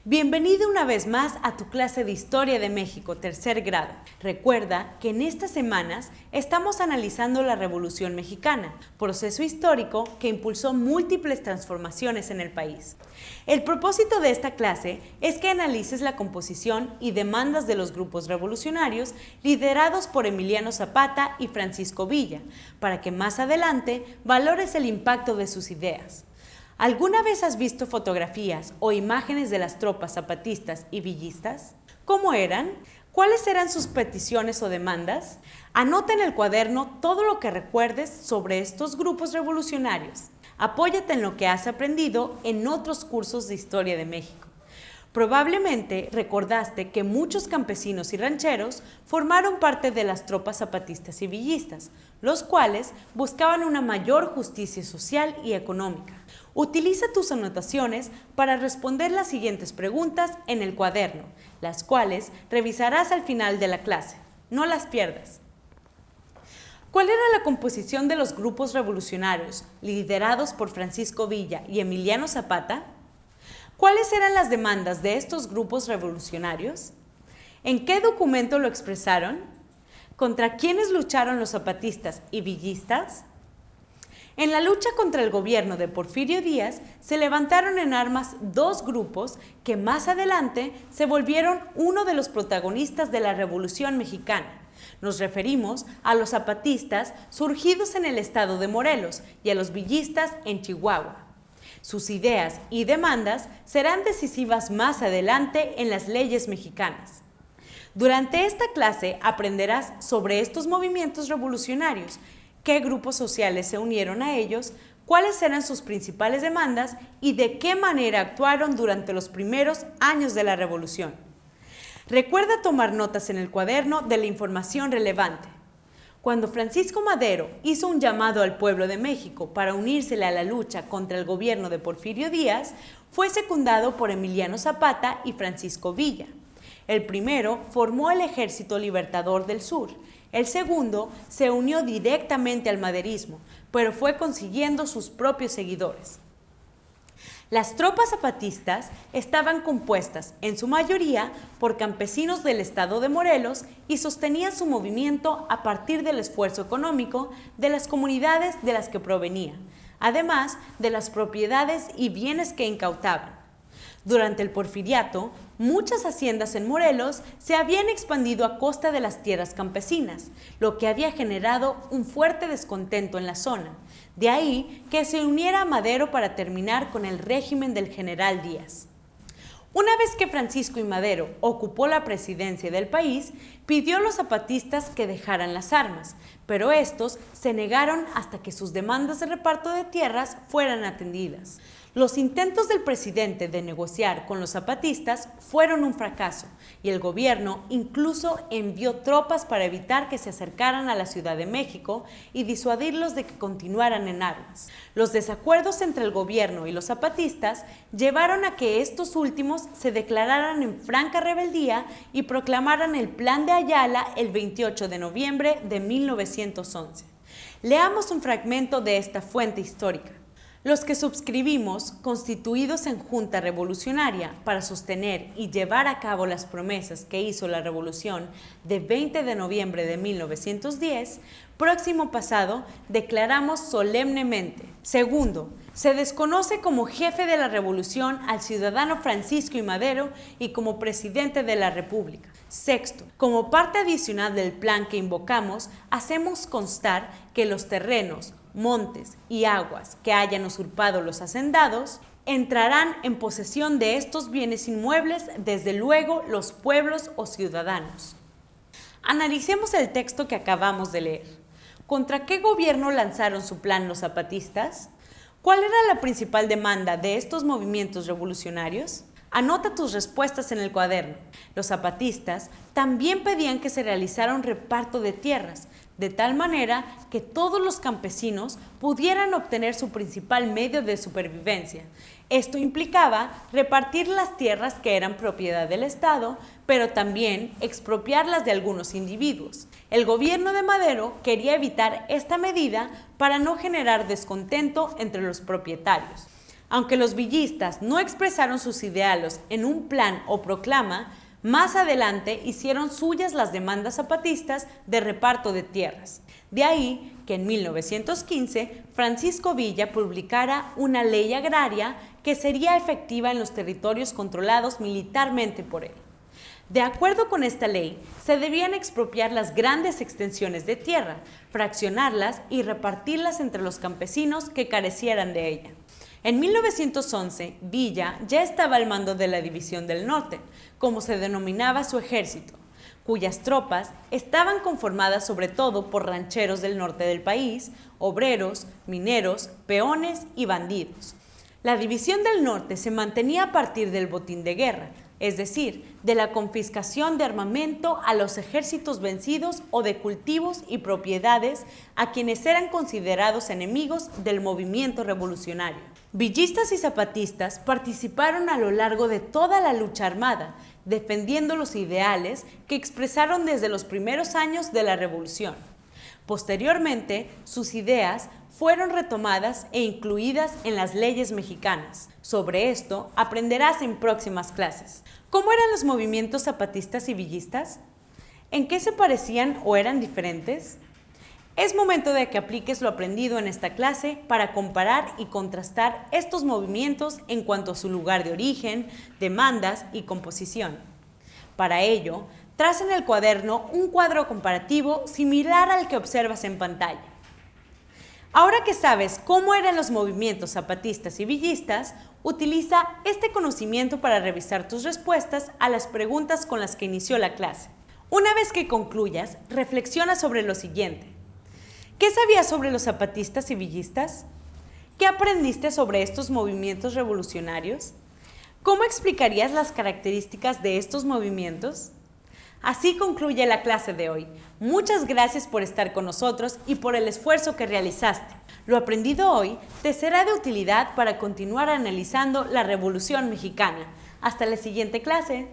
Bienvenido una vez más a tu clase de Historia de México, tercer grado. Recuerda que en estas semanas estamos analizando la Revolución Mexicana, proceso histórico que impulsó múltiples transformaciones en el país. El propósito de esta clase es que analices la composición y demandas de los grupos revolucionarios liderados por Emiliano Zapata y Francisco Villa, para que más adelante valores el impacto de sus ideas. ¿Alguna vez has visto fotografías o imágenes de las tropas zapatistas y villistas? ¿Cómo eran? ¿Cuáles eran sus peticiones o demandas? Anota en el cuaderno todo lo que recuerdes sobre estos grupos revolucionarios. Apóyate en lo que has aprendido en otros cursos de Historia de México. Probablemente recordaste que muchos campesinos y rancheros formaron parte de las tropas zapatistas y villistas, los cuales buscaban una mayor justicia social y económica. Utiliza tus anotaciones para responder las siguientes preguntas en el cuaderno, las cuales revisarás al final de la clase. No las pierdas. ¿Cuál era la composición de los grupos revolucionarios liderados por Francisco Villa y Emiliano Zapata? ¿Cuáles eran las demandas de estos grupos revolucionarios? ¿En qué documento lo expresaron? ¿Contra quiénes lucharon los zapatistas y villistas? En la lucha contra el gobierno de Porfirio Díaz se levantaron en armas dos grupos que más adelante se volvieron uno de los protagonistas de la Revolución Mexicana. Nos referimos a los zapatistas surgidos en el estado de Morelos y a los villistas en Chihuahua. Sus ideas y demandas serán decisivas más adelante en las leyes mexicanas. Durante esta clase aprenderás sobre estos movimientos revolucionarios, qué grupos sociales se unieron a ellos, cuáles eran sus principales demandas y de qué manera actuaron durante los primeros años de la revolución. Recuerda tomar notas en el cuaderno de la información relevante. Cuando Francisco Madero hizo un llamado al pueblo de México para unírsele a la lucha contra el gobierno de Porfirio Díaz, fue secundado por Emiliano Zapata y Francisco Villa. El primero formó el Ejército Libertador del Sur. El segundo se unió directamente al maderismo, pero fue consiguiendo sus propios seguidores. Las tropas zapatistas estaban compuestas, en su mayoría, por campesinos del estado de Morelos y sostenían su movimiento a partir del esfuerzo económico de las comunidades de las que provenían, además de las propiedades y bienes que incautaban. Durante el Porfiriato, muchas haciendas en Morelos se habían expandido a costa de las tierras campesinas, lo que había generado un fuerte descontento en la zona. De ahí que se uniera a Madero para terminar con el régimen del general Díaz. Una vez que Francisco I. Madero ocupó la presidencia del país, pidió a los zapatistas que dejaran las armas, pero estos se negaron hasta que sus demandas de reparto de tierras fueran atendidas. Los intentos del presidente de negociar con los zapatistas fueron un fracaso y el gobierno incluso envió tropas para evitar que se acercaran a la Ciudad de México y disuadirlos de que continuaran en armas. Los desacuerdos entre el gobierno y los zapatistas llevaron a que estos últimos se declararan en franca rebeldía y proclamaran el Plan de Ayala el 28 de noviembre de 1911. Leamos un fragmento de esta fuente histórica. Los que suscribimos, constituidos en Junta Revolucionaria para sostener y llevar a cabo las promesas que hizo la Revolución de 20 de noviembre de 1910, próximo pasado, declaramos solemnemente. Segundo, se desconoce como jefe de la Revolución al ciudadano Francisco I. Madero y como presidente de la República. Sexto, como parte adicional del plan que invocamos, hacemos constar que los terrenos, montes y aguas que hayan usurpado los hacendados entrarán en posesión de estos bienes inmuebles, desde luego los pueblos o ciudadanos. Analicemos el texto que acabamos de leer. ¿Contra qué gobierno lanzaron su plan los zapatistas? ¿Cuál era la principal demanda de estos movimientos revolucionarios? Anota tus respuestas en el cuaderno. Los zapatistas también pedían que se realizara un reparto de tierras, de tal manera que todos los campesinos pudieran obtener su principal medio de supervivencia. Esto implicaba repartir las tierras que eran propiedad del Estado, pero también expropiarlas de algunos individuos. El gobierno de Madero quería evitar esta medida para no generar descontento entre los propietarios. Aunque los villistas no expresaron sus ideales en un plan o proclama, más adelante hicieron suyas las demandas zapatistas de reparto de tierras. De ahí que en 1915 Francisco Villa publicara una ley agraria que sería efectiva en los territorios controlados militarmente por él. De acuerdo con esta ley, se debían expropiar las grandes extensiones de tierra, fraccionarlas y repartirlas entre los campesinos que carecieran de ella. En 1911, Villa ya estaba al mando de la División del Norte, como se denominaba su ejército, cuyas tropas estaban conformadas sobre todo por rancheros del norte del país, obreros, mineros, peones y bandidos. La División del Norte se mantenía a partir del botín de guerra, es decir, de la confiscación de armamento a los ejércitos vencidos o de cultivos y propiedades a quienes eran considerados enemigos del movimiento revolucionario. Villistas y zapatistas participaron a lo largo de toda la lucha armada, defendiendo los ideales que expresaron desde los primeros años de la revolución. Posteriormente, sus ideas fueron retomadas e incluidas en las leyes mexicanas. Sobre esto aprenderás en próximas clases. ¿Cómo eran los movimientos zapatistas y villistas? ¿En qué se parecían o eran diferentes? Es momento de que apliques lo aprendido en esta clase para comparar y contrastar estos movimientos en cuanto a su lugar de origen, demandas y composición. Para ello, traza en el cuaderno un cuadro comparativo similar al que observas en pantalla. Ahora que sabes cómo eran los movimientos zapatistas y villistas, utiliza este conocimiento para revisar tus respuestas a las preguntas con las que inició la clase. Una vez que concluyas, reflexiona sobre lo siguiente. ¿Qué sabías sobre los zapatistas y villistas? ¿Qué aprendiste sobre estos movimientos revolucionarios? ¿Cómo explicarías las características de estos movimientos? Así concluye la clase de hoy. Muchas gracias por estar con nosotros y por el esfuerzo que realizaste. Lo aprendido hoy te será de utilidad para continuar analizando la Revolución Mexicana. Hasta la siguiente clase.